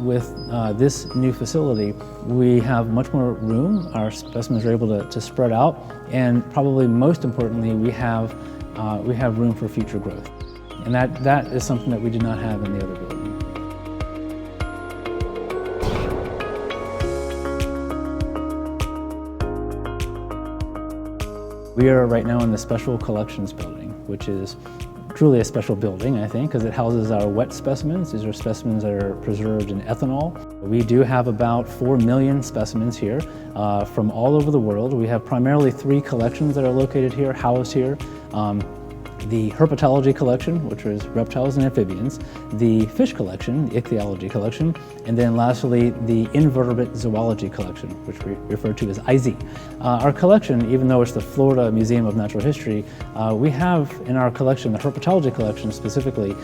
with this new facility, we have much more room. Our specimens are able to spread out, and probably most importantly, we have room for future growth. And that is something that we did not have in the other building. We are right now in the Special Collections Building, which is truly a special building, I think, because it houses our wet specimens. These are specimens that are preserved in ethanol. We do have about 4 million specimens here from all over the world. We have primarily 3 collections that are located here, housed here. The herpetology collection, which is reptiles and amphibians, the fish collection, the ichthyology collection, and then lastly, the invertebrate zoology collection, which we refer to as IZ. Our collection, even though it's the Florida Museum of Natural History, we have in our collection, the herpetology collection specifically,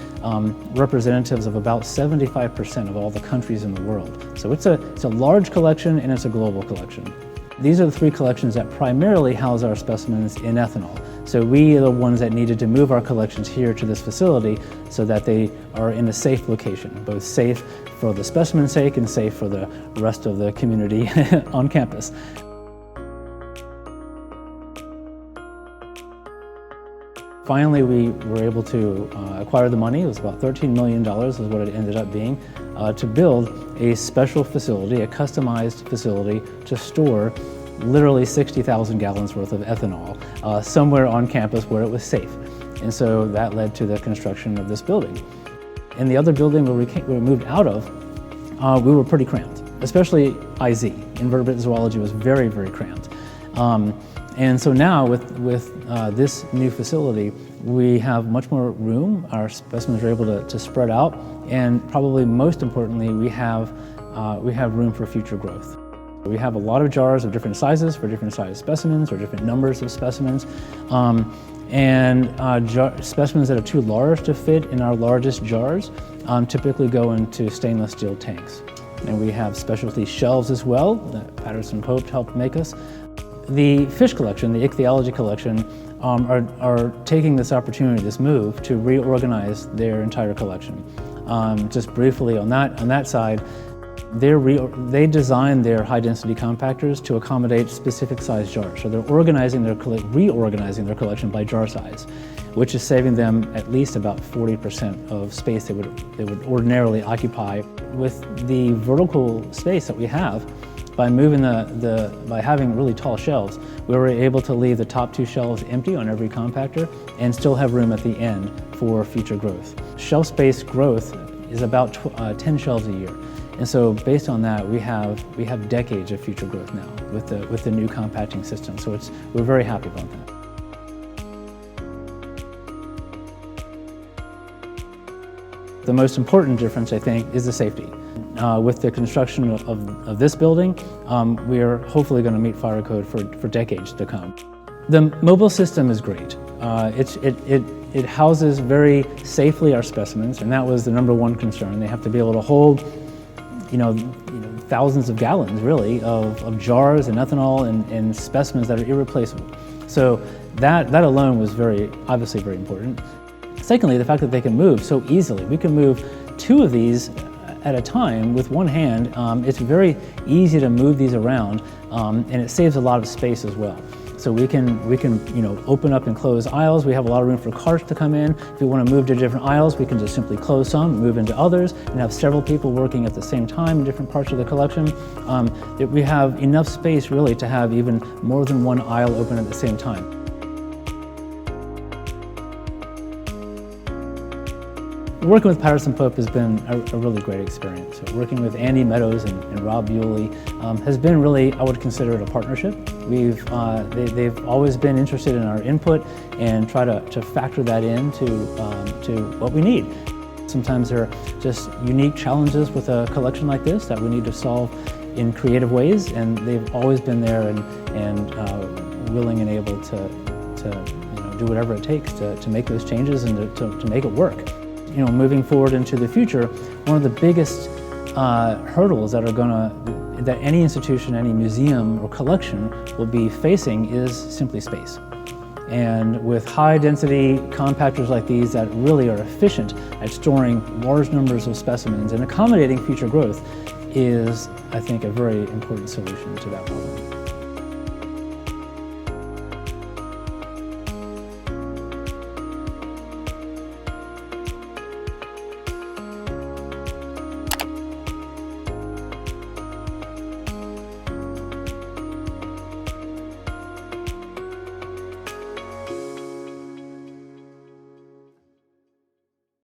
representatives of about 75% of all the countries in the world. So it's a large collection and it's a global collection. These are the 3 collections that primarily house our specimens in ethanol. So we are the ones that needed to move our collections here to this facility so that they are in a safe location, both safe for the specimen's sake and safe for the rest of the community on campus. Finally, we were able to acquire the money. It was about $13 million is what it ended up being, to build a special facility, a customized facility to store literally 60,000 gallons worth of ethanol somewhere on campus where it was safe. And so that led to the construction of this building. In the other building where we moved out of, we were pretty cramped, especially IZ. Invertebrate zoology was very, very cramped. And so now with this new facility, we have much more room. Our specimens are able to spread out, and probably most importantly, we have room for future growth. We have a lot of jars of different sizes for different size specimens or different numbers of specimens. Specimens that are too large to fit in our largest jars typically go into stainless steel tanks. And we have specialty shelves as well that Patterson helped make us. The fish collection, the ichthyology collection, are taking this opportunity, this move, to reorganize their entire collection. Just briefly on that side, they designed their high-density compactors to accommodate specific size jars. So they're reorganizing their collection by jar size, which is saving them at least about 40% of space they would ordinarily occupy. With the vertical space that we have, by moving by having really tall shelves, we were able to leave the top 2 shelves empty on every compactor and still have room at the end for future growth. Shelf space growth is about 10 shelves a year. And so based on that, we have decades of future growth now with the new compacting system. So we're very happy about that. The most important difference, I think, is the safety. With the construction of this building, we are hopefully going to meet fire code for decades to come. The mobile system is great. It houses very safely our specimens, and that was the #1 concern. They have to be able to hold, thousands of gallons, really, of jars and ethanol and specimens that are irreplaceable. So that alone was obviously very important. Secondly, the fact that they can move so easily. We can move 2 of these at a time with one hand. It's very easy to move these around, and it saves a lot of space as well. So we can open up and close aisles. We have a lot of room for carts to come in. If we want to move to different aisles, we can just simply close some, move into others, and have several people working at the same time in different parts of the collection. We have enough space really to have even more than one aisle open at the same time. Working with Patterson has been a really great experience. So working with Andy Meadows and Rob Bewley has been really, I would consider it a partnership. They've always been interested in our input and try to factor that into to what we need. Sometimes there are just unique challenges with a collection like this that we need to solve in creative ways, and they've always been there and willing and able to do whatever it takes to make those changes and to make it work. Moving forward into the future, one of the biggest hurdles that any institution, any museum or collection will be facing is simply space. And with high-density compactors like these that really are efficient at storing large numbers of specimens and accommodating future growth is, I think, a very important solution to that problem.